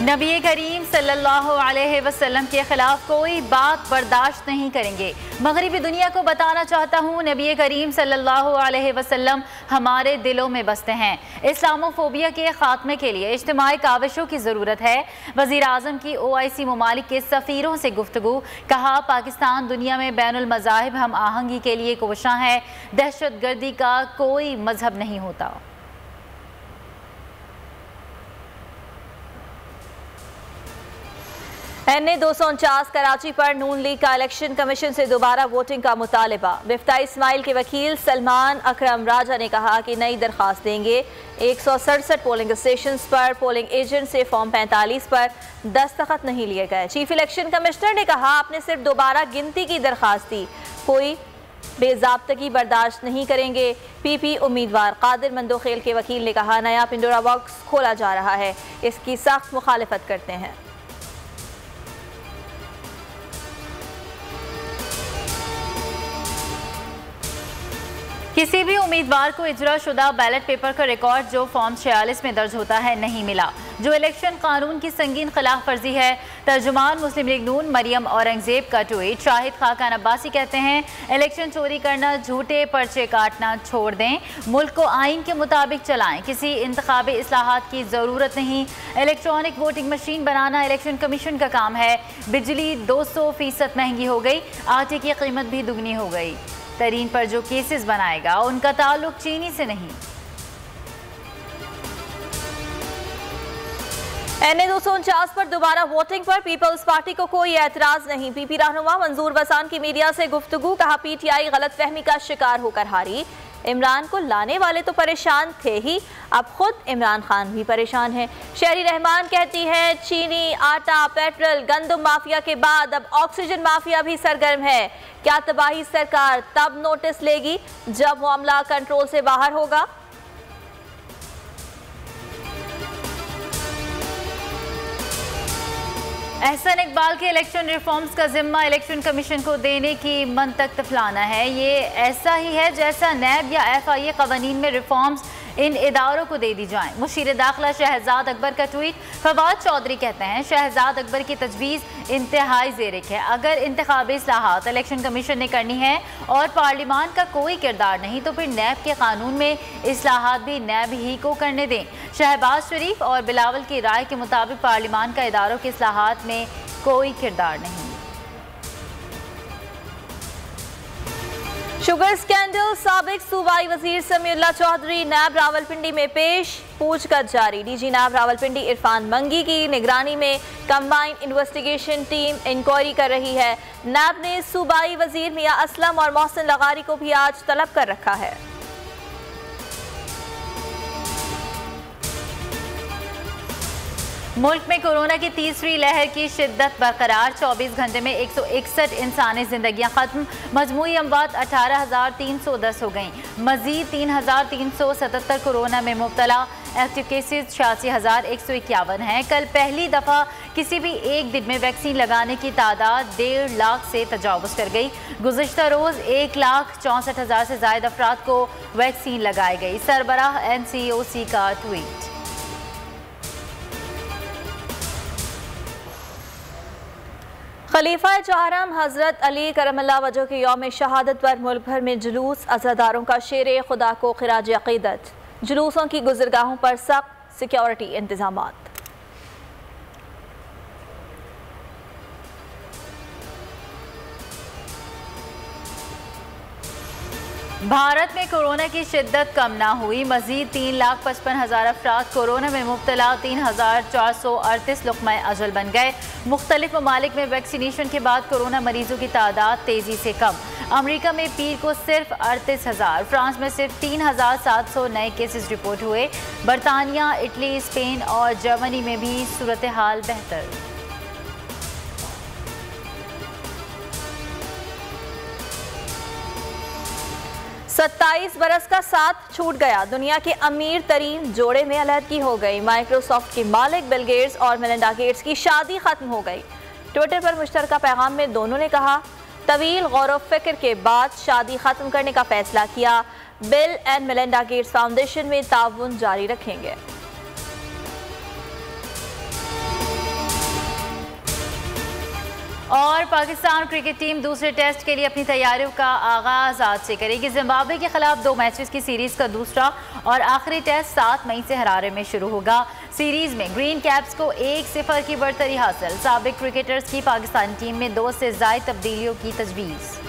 नबी करीम सल्लल्लाहु अलैहि वसल्लम के खिलाफ कोई बात बर्दाश्त नहीं करेंगे। मगरिबी दुनिया को बताना चाहता हूँ, नबी करीम सल्लल्लाहु अलैहि वसल्लम हमारे दिलों में बसते हैं। इस्लामोफोबिया के खात्मे के लिए इज्तिमाई काविशों की ज़रूरत है। वज़ीर आज़म की OIC ममालिक के सफ़ीरों से गुफ्तगू, कहा पाकिस्तान दुनिया में बैनुल मज़ाहिब हम आहंगी के लिए कोशां है। दहशत गर्दी का कोई मजहब नहीं होता। NA 249 कराची पर नून लीग का इलेक्शन कमीशन से दोबारा वोटिंग का मुतालिबा। मिफ्ता इस्माइल के वकील सलमान अकरम राजा ने कहा कि नई दरख्वास्त देंगे। 167 पोलिंग स्टेशन पर पोलिंग एजेंट से फॉर्म 45 पर दस्तखत नहीं लिए गए। चीफ इलेक्शन कमिश्नर ने कहा आपने सिर्फ दोबारा गिनती की दरख्वास्त दी, कोई बेज़ाब्तगी बर्दाश्त नहीं करेंगे। PP उम्मीदवार कादिर मंदोखेल के वकील ने कहा नया पिंडोरा बॉक्स खोला जा रहा है, इसकी सख्त मुखालिफत करते हैं। किसी भी उम्मीदवार को इजरा शुदा बैलेट पेपर का रिकॉर्ड जो फॉर्म 46 में दर्ज होता है नहीं मिला, जो इलेक्शन कानून की संगीन खिलाफ वर्जी है। तर्जुमान मुस्लिम लीग नून मरियम औरंगजेब का ट्वीट। शाहिद खाकान अब्बासी कहते हैं इलेक्शन चोरी करना, झूठे पर्चे काटना छोड़ दें, मुल्क को आइन के मुताबिक चलाएं, किसी इंतखाबी इस्लाहात की ज़रूरत नहीं। इलेक्ट्रॉनिक वोटिंग मशीन बनाना इलेक्शन कमीशन का काम है। बिजली 200% महंगी हो गई, आटे की कीमत भी दुगनी हो गई। तरीन पर जो केसेस बनाएगा उनका ताल्लुक चीनी से नहीं। NA 249 पर दोबारा वोटिंग पर पीपल्स पार्टी को कोई एतराज नहीं। PP रहनुमा मंजूर वसान की मीडिया से गुफ्तगू, कहा PTI गलतफहमी का शिकार होकर हारी। इमरान को लाने वाले तो परेशान थे ही, अब खुद इमरान खान भी परेशान है। शहरी रहमान कहती है चीनी, आटा, पेट्रोल, गंदम माफिया के बाद अब ऑक्सीजन माफिया भी सरगर्म है। क्या तबाही सरकार तब नोटिस लेगी जब मामला कंट्रोल से बाहर होगा। एहसन इकबाल के इलेक्शन रिफॉर्म्स का जिम्मा इलेक्शन कमीशन को देने की मंतक तफलाना है। ये ऐसा ही है जैसा नैब या FIA कवानीन में रिफॉर्म्स इन इदारों को दे दी जाएं। मुशीर दाखिला शहजाद अकबर का ट्वीट। फवाद चौधरी कहते हैं शहजाद अकबर की तजवीज़ इंतहाई ज़ेरिक है। अगर इंतखाबी इस्लाहात इलेक्शन कमीशन ने करनी है और पार्लिमान का कोई किरदार नहीं तो फिर नैब के कानून में इस्लाहात भी नैब ही को करने दें। शहबाज शरीफ और बिलावल की राय के मुताबिक पार्लिमान का इदारों के इस्लाहात में कोई किरदार नहीं। शुगर स्कैंडल, साबिक सूबाई वजीर समीउल्लाह चौधरी नैब रावलपिंडी में पेश, पूछताछ जारी। DG नैब रावलपिंडी इरफान मंगी की निगरानी में कंबाइंड इन्वेस्टिगेशन टीम इंक्वायरी कर रही है। नैब ने सूबाई वजीर मियां असलम और मोहसिन लगारी को भी आज तलब कर रखा है। मुल्क में कोरोना की तीसरी लहर की शिद्दत बरकरार। 24 घंटे में 161 इंसानी जिंदगियां खत्म। मजमूई अमवात 18,310 हो गई। मजीद 3,377 कोरोना में मुब्तला। एक्टिव केसेज 86,151 हैं। कल पहली दफ़ा किसी भी एक दिन में वैक्सीन लगाने की तादाद 1.5 लाख से तजावुज़ कर गई। गुज़िश्ता रोज़ 1,64,000 से ज़ायद अफराद को वैक्सीन लगाई गई। सरबराह NCOC का ट्वीट। खलीफा चहारम हज़रत अली करमल्लाह वजह के यौम शहादत पर मुल्क भर में जुलूस। अज़ादारों का शेर खुदा को खिराज अक़ीदत। जुलूसों की गुज़रगाहों पर सख्त सिक्योरिटी इंतज़ामात। भारत में कोरोना की शिद्दत कम ना हुई। मजीद 3,55,000 अफराद कोरोना में मुब्तला। 3,438 लुक़्मा अजल बन गए। मुख्तलिफ ममालिक में वैक्सीनेशन के बाद कोरोना मरीजों की तादाद तेज़ी से कम। अमरीका में पीर को सिर्फ 38,000, फ्रांस में सिर्फ 3,700 नए केसेस रिपोर्ट हुए। बरतानिया, इटली, स्पेन और जर्मनी में भी सूरत हाल बेहतर। 27 बरस का साथ छूट गया। दुनिया के अमीर तरीन जोड़े में अलहदगी हो गई। माइक्रोसॉफ्ट के मालिक बिल गेट्स और मेलिंडा गेट्स की शादी खत्म हो गई। ट्विटर पर मुश्तरका पैगाम में दोनों ने कहा तवील गौर व फिक्र के बाद शादी खत्म करने का फैसला किया। Bill and Melinda Gates foundation में ताउन जारी रखेंगे। और पाकिस्तान क्रिकेट टीम दूसरे टेस्ट के लिए अपनी तैयारियों का आगाज आज से करेगी। जिम्बाब्वे के खिलाफ 2 मैचेस की सीरीज का दूसरा और आखिरी टेस्ट 7 मई से हरारे में शुरू होगा। सीरीज में ग्रीन कैप्स को 1-0 की बढ़तरी हासिल। साबिक क्रिकेटर्स की पाकिस्तानी टीम में 2 से ज़ायद तब्दीलियों की तजवीज़।